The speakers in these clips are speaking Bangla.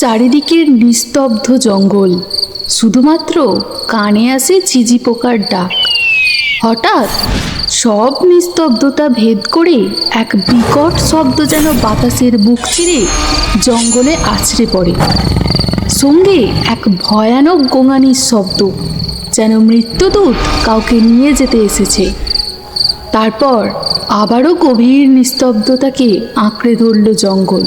চারিদিকের নিস্তব্ধ জঙ্গল, শুধুমাত্র কানে আসে ঝিঝি পোকার ডাক। হঠাৎ সব নিস্তব্ধতা ভেদ করে এক বিকট শব্দ যেন বাতাসের বুক চিরে জঙ্গলে আছড়ে পড়ে। সঙ্গে এক ভয়ানক গোঙানির শব্দ, যেন মৃত্যুদূত কাউকে নিয়ে যেতে এসেছে। তারপর আবারও গভীর নিস্তব্ধতাকে আঁকড়ে ধরল জঙ্গল।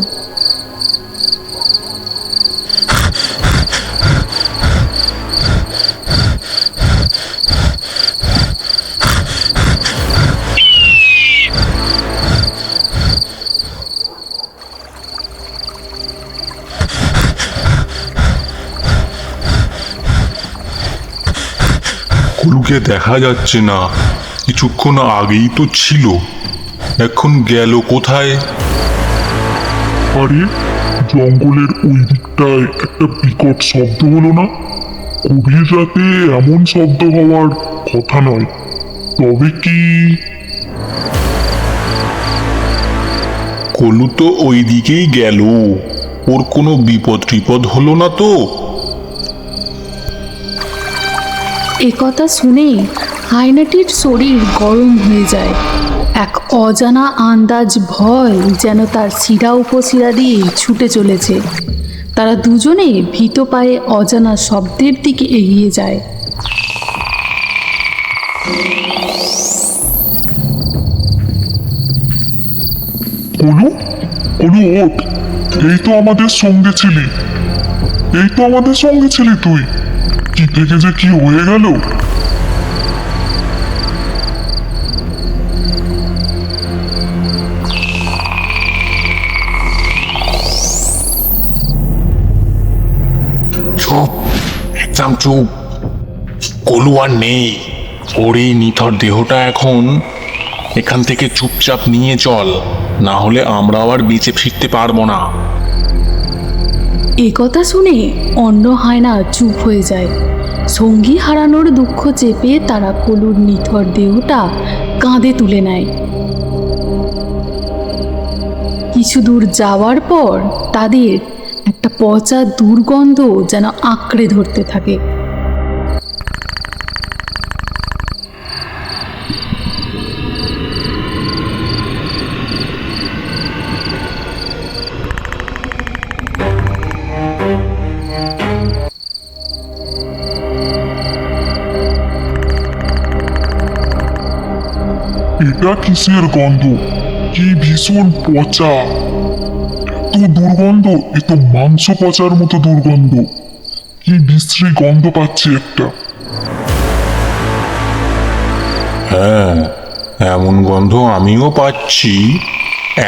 কলুকে দেখা যাচ্ছে না, কিছুক্ষণ আগেই তো ছিল, এখন গেল কোথায়? আরে, জঙ্গলের ওই দিকটায় একটা বিকট শব্দ হলো না? গভীর রাতে এমন শব্দ হওয়ার কথা নয়। তবে কি? কলু তো ওই দিকেই গেল, ওর কোনো বিপদ টিপদ হলো না তো? একথা শুনে হায়নাটির শরীর গরম হয়ে যায়। এক অজানা আন্দাজ ভয় যেন তার শিরা উপশিরা দিয়ে ছুটে চলেছে। তারা দুজনে ভীত পায়ে অজানা শব্দের দিকে এগিয়ে যায়। কলু, কলু ওঠ। এই তো আমাদের সঙ্গে ছিলি, তুই। কি থেকে যে কি হয়ে গেল? চুপ, একদম চুপ। কলু আর নেই, ওর এই নিথর দেহটা এখন এখান থেকে চুপচাপ নিয়ে চল, না হলে আমরাও আর বেঁচে ফিরতে পারবো না। একথা শুনে অন্য হায়না চুপ হয়ে যায়। সঙ্গী হারানোর দুঃখ চেপে তারা কলুর নিথর দেহটা কাঁধে তুলে নেয়। কিছু দূর যাওয়ার পর তাদের একটা পচা দুর্গন্ধ যেন আঁকড়ে ধরতে থাকে। এটা কিসের গন্ধ? কি ভীষণ পচা! তো দুর্গন্ধ, এ তো মাংস পচার মতো দুর্গন্ধ। কি বিশ্রী গন্ধ পাচ্ছি একটা। হ্যাঁ, এমন গন্ধ আমিও পাচ্ছি।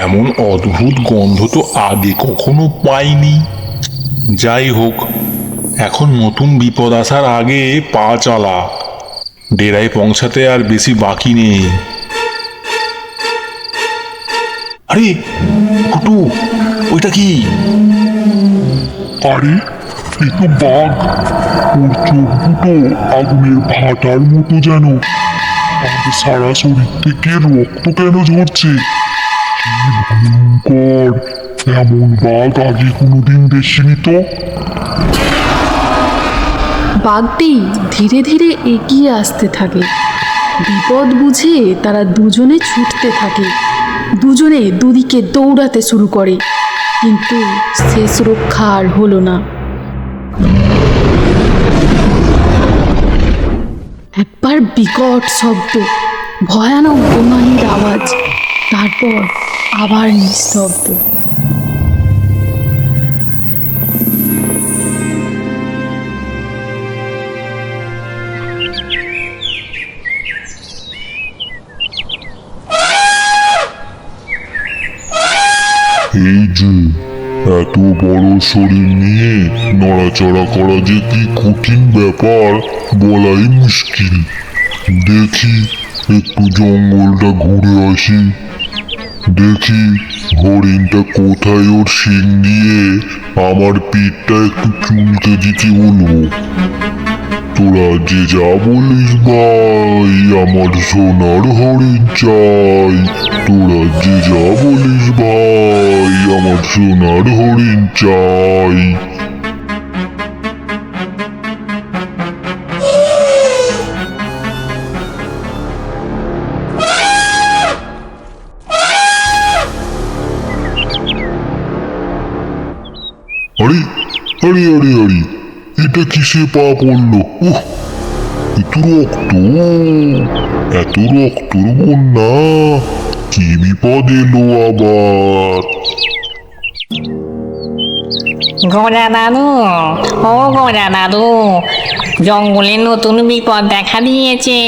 এমন অদ্ভুত গন্ধ তো আগে কখনো পাইনি। যাই হোক, এখন নতুন বিপদ আসার আগে পা চালা। ডেরায় পৌঁছাতে আর বেশি বাকি নেই। আরে কুটু, ওইটা কি? আরে, এ তো বাঘ। ওর চোখ দুটো আগুনের ভাটার মতো যেন। আর সারা শরীর থেকে রক্ত কেন ঝরছে? কি ভয়ঙ্কর! এমন বাঘ আগে কোনোদিন দেখিনি তো। বাঘটি ধীরে ধীরে এগিয়ে আসতে থাকে। বিপদ বুঝে তারা দুজনে ছুটতে থাকে। দুজনে দুদিকে দৌড়াতে শুরু করে, কিন্তু শেষ রক্ষা আর হলো না। একবার বিকট শব্দ, ভয়ানক গোঙানির আওয়াজ, তারপর আবার নিস্তব্ধ। এই যে, এত বড় শরীর নিয়ে নড়াচড়া করা যে কি কঠিন ব্যাপার বলাই মুশকিল। দেখি, একটু জঙ্গলটা ঘুরে আসি। দেখি হরিণটা কোথায় ওর শিং দিয়ে আমার পিঠটা একটু চুলকে দিতে হলো। তোরা যে যা বলিস ভাই, আমার সোনার হরিণ চাই। তোরা যে যা বলিস ভাই, আমার সোনার হরিণ চাই। আরে আরে আরে আরে, এটা কিসে পা পড়লো? উহ, এত রক্ত, এত রক্তর বন্যা, কি বিপদ এলো আবার? গোরা দাদু, ও গোরা দাদু, জঙ্গলে নতুন বিপদ দেখা দিয়েছে।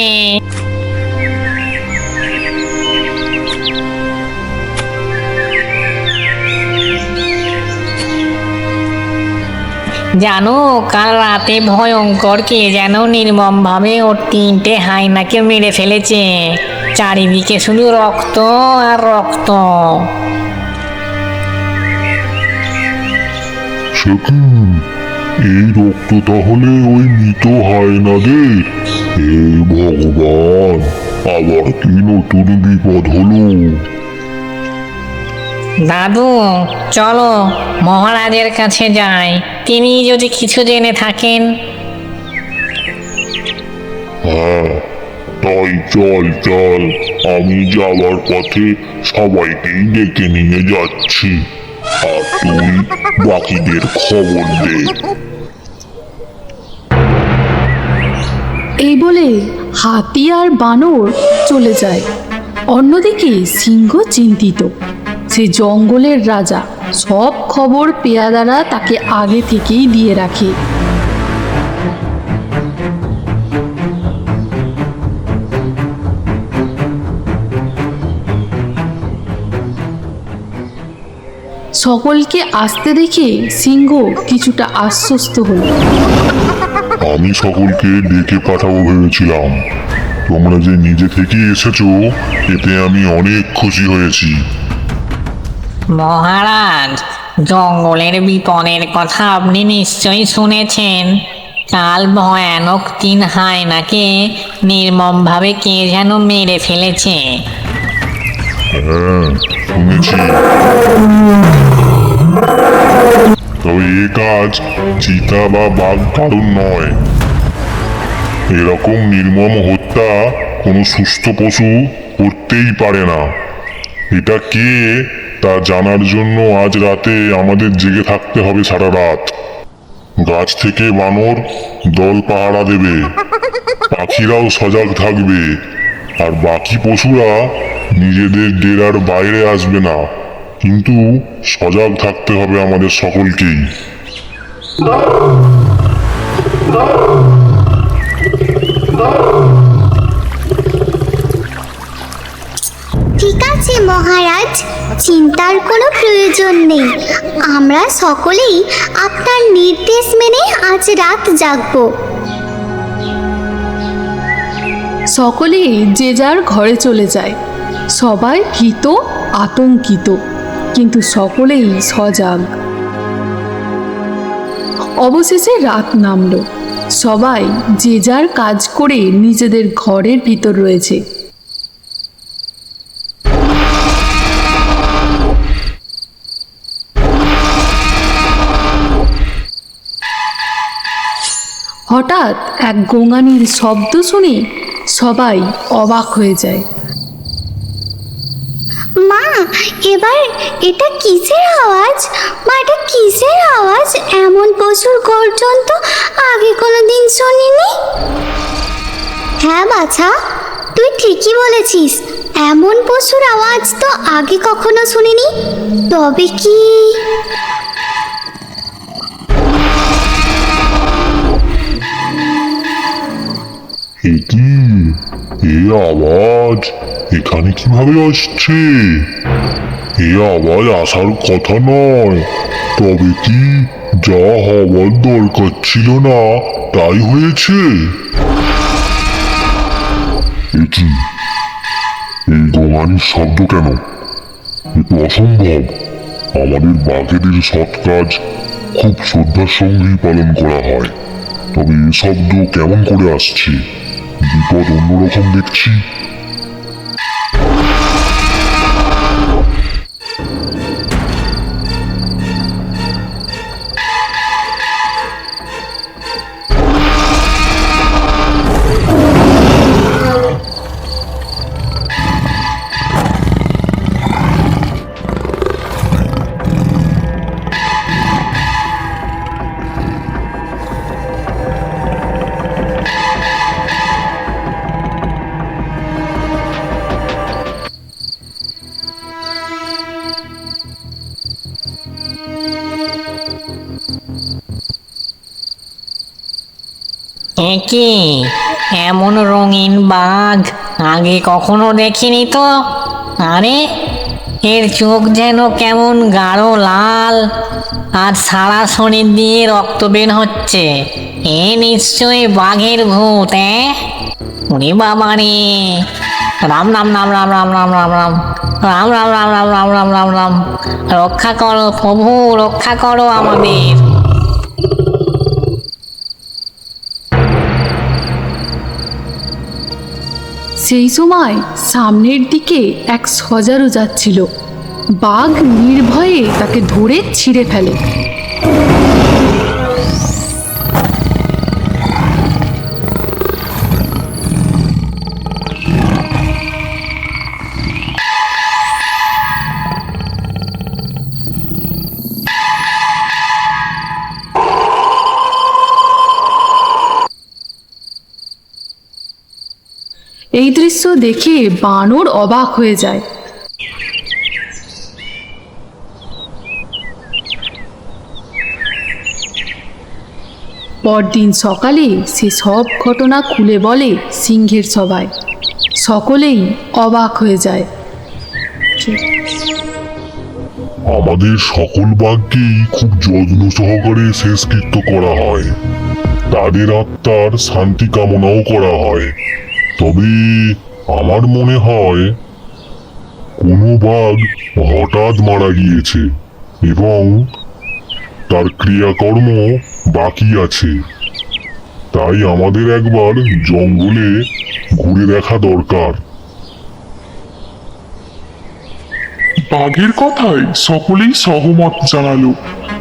জানো, কাল রাতে ভয়ঙ্কর কে যেন নির্মম ভাবে ওর 3টে হায়নাকে মেরে ফেলেছে। চারিদিকে শুধু রক্ত আর রক্ত। সে কি? এই রক্ত তাহলে ওই মৃত হায়নাদের? হে ভগবান, আবার কি নতুন বিপদ হলো? দাদু, চলো মহারাজের কাছে যাই, তিনি যদি কিছু জেনে থাকেন। হ্যাঁ, তাই চল চল, আমি যাওয়ার পথে সবাইকেই ডেকে নিয়ে যাচ্ছি, আর তুই বাকিদের খবর দে। এই বলে হাতি আর বানর চলে যায়। অন্যদিকে সিংহ চিন্তিত। সে জঙ্গলের রাজা, সব খবর পেয়াদারা তাকে আগে থেকেই দিয়ে রাখে। সকলকে আসতে দেখে সিংহ কিছুটা আশ্বস্ত হলো। আমি সকলকে ডেকে পাঠাবো ভেবেছিলাম, তোমরা যে নিজে থেকে এসেছো এতে আমি অনেক খুশি হয়েছি। মহারাজ, জঙ্গলের বিপদের কথা আপনি নিশ্চয়ই শুনেছেন। কাল ভয়ানক 3 হায়নাকে নির্মমভাবে কে যেন মেরে ফেলেছে। হ্যাঁ, শুনেছি। তবে এ কাজ চিতা বা বাঘ কারণ নয়। এরকম নির্মম হত্যা কোনো সুস্থ পশু করতেই পারে না। এটা কে তা জানার জন্য আজ রাতে আমাদের জেগে থাকতে হবে সারা রাত। গাছ থেকে বানর দল পাহারা দেবে, পাখিরাও সজাগ থাকবে, আর বাকি পশুরা নিজেদের ডেরার বাইরে আসবে না। কিন্তু সজাগ থাকতে হবে আমাদের সকলকেই। ঠিক আছে মহারাজ, চিন্তার কোনো প্রয়োজন নেই। আমরা সকলেই আপনার নির্দেশ মেনে আজ রাত জাগব। সকলেই যে যার ঘরে চলে যায়। সবাই ভীত, আতঙ্কিত, কিন্তু সকলেই সজাগ। অবশেষে রাত নামলো। সবাই যে যার কাজ করে নিজেদের ঘরের ভিতর রয়েছে। হঠাৎ এক গোঙানির শব্দ শুনে সবাই অবাক হয়ে যায়। মা, এবার এটা কিসের আওয়াজ? মা, এটা কিসের আওয়াজ? এমন পশুর গর্জন তো আগে কোনোদিন শুনিনি। হ্যাঁ বাছা, তুই ঠিকই বলেছিস, এমন পশুর আওয়াজ তো আগে কখনো শুনিনি। তবে কি এ কি? এ আওয়াজ এখানে কিভাবে আসছে? এ আওয়াজ আসার কথা নয়। তবে কি যা হওয়ার দরকার ছিল না তাই হয়েছে? এ কি? এই গোঙানির শব্দ কেন? এ তো অসম্ভব। আমাদের বাঘেদের সৎ কাজ খুব শ্রদ্ধার সঙ্গেই পালন করা হয়। তবে এ শব্দ কেমন করে আসছে? বিপদ অন্যরকম দেখছি। এ কি এমন রঙিন বাঘ আগে কখনো দেখিনি তো। আরে এর চোখ যেন কেমন গাঢ় লাল, আর সারা শরীর দিয়ে রক্ত বের হচ্ছে। এ নিশ্চয়ই বাঘের ভূত। উনি বাবা রে! রাম রাম রাম রাম রাম রাম রাম রাম রাম রাম রাম রাম রাম রাম রাম রাম রক্ষা করো প্রভু, রক্ষা করো আমাদের। সেই সময় সামনের দিকে এক সজারু যাচ্ছিল। বাঘ নির্ভয়ে তাকে ধরে ছিঁড়ে ফেলে। এই দৃশ্য দেখে বানর অবাক হয়ে যায়। পরদিন সকালে সে সব ঘটনা খুলে বলে সিংহের সভায়। সকলেই অবাক হয়ে যায়। আমাদের সকল বাঘকেই খুব যত্ন সহকারে শেষকৃত্য করা হয়। তাদের আত্মার শান্তি কামনাও করা হয়। তবে আমার মনে হয় কোনো বাঘ হঠাৎ মারা গিয়েছে এবং তার ক্রিয়াকর্ম বাকি আছে। তাই আমাদের একবার জঙ্গলে ঘুরে দেখা দরকার। বাঘের কথায় সকলেই সহমত জানালো।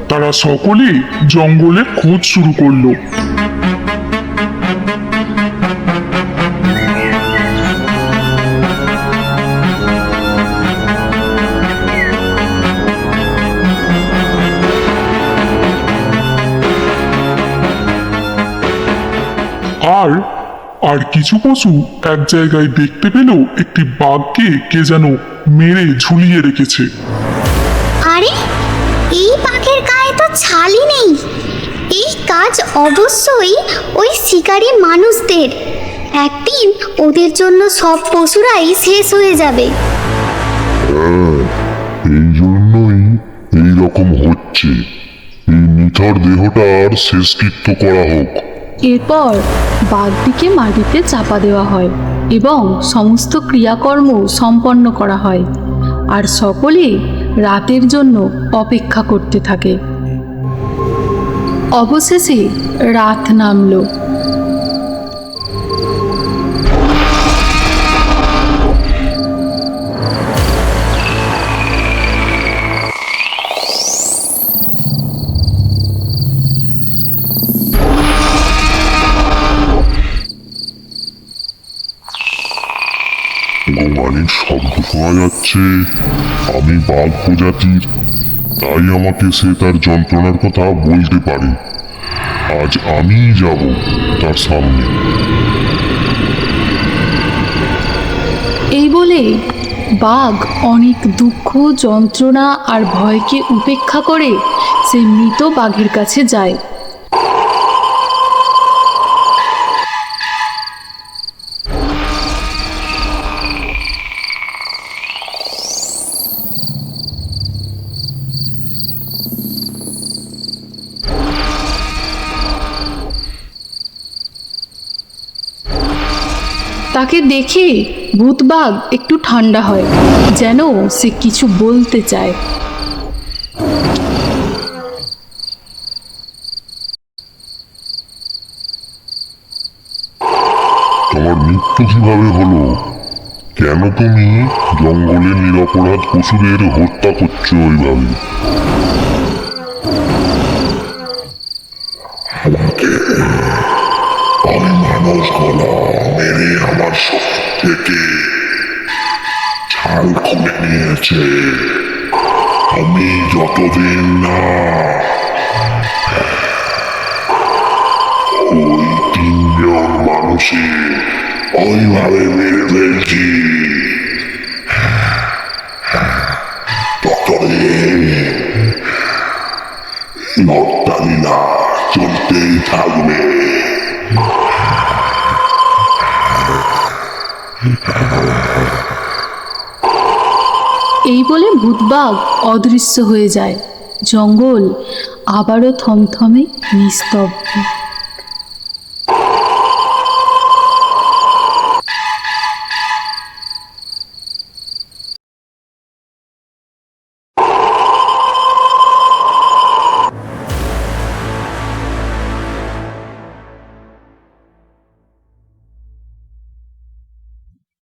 তারা সকলে জঙ্গলে খোঁজ শুরু করলো। আর আর কিছু পশু এক জায়গায় দেখতে পেল একটি বাঘকে কে যেন মেরে ঝুলিয়ে রেখেছে। আরে এই বাঘের গায়ে তো ছালই নেই। এই কাজ অবশ্যই ওই শিকারী মানুষদের। একদিন ওদের জন্য সব পশুরাই শেষ হয়ে যাবে। এই জন্যই এই রকম হচ্ছে। এই নিথর দেহটার শেষকৃত্য করা হোক। এরপর বাঘটিকে মাটিতে চাপা দেওয়া হয় এবং সমস্ত ক্রিয়াকর্ম সম্পন্ন করা হয়। আর সকলে রাতের জন্য অপেক্ষা করতে থাকে। অবশেষে রাত নামল। গোমানির শব্দ শোনা যাচ্ছে। আমি বাঘ প্রজাতির, তাই আমাকে সে তার যন্ত্রণার কথা বলতে পারে। আজ আমিই যাব তার সামনে। এই বলে বাঘ অনেক দুঃখ, যন্ত্রণা আর ভয়কে উপেক্ষা করে সে মৃত বাঘের কাছে যায়। তাকে দেখে ভূতবাঘ একটু ঠান্ডা হয়, যেন সে কিছু বলতে চায়। আমার মৃত্যু কিভাবে হলো? কেন তুমি জঙ্গলের নিরপরাধ পশুদের হত্যা করছো ওইভাবে? আমি মানুষ গলা মেরে আমার শরীর থেকে ছাল খুলে নিয়েছে। আমি যতদিন না ওই তিনজন মানুষই ওইভাবে মেরে ফেলছি, ততদিন হত্যালীলা চলতেই থাকবে। এই বলে ভূতবাঘ অদৃশ্য হয়ে যায়। জঙ্গল আবারও থমথমে নিস্তব্ধ।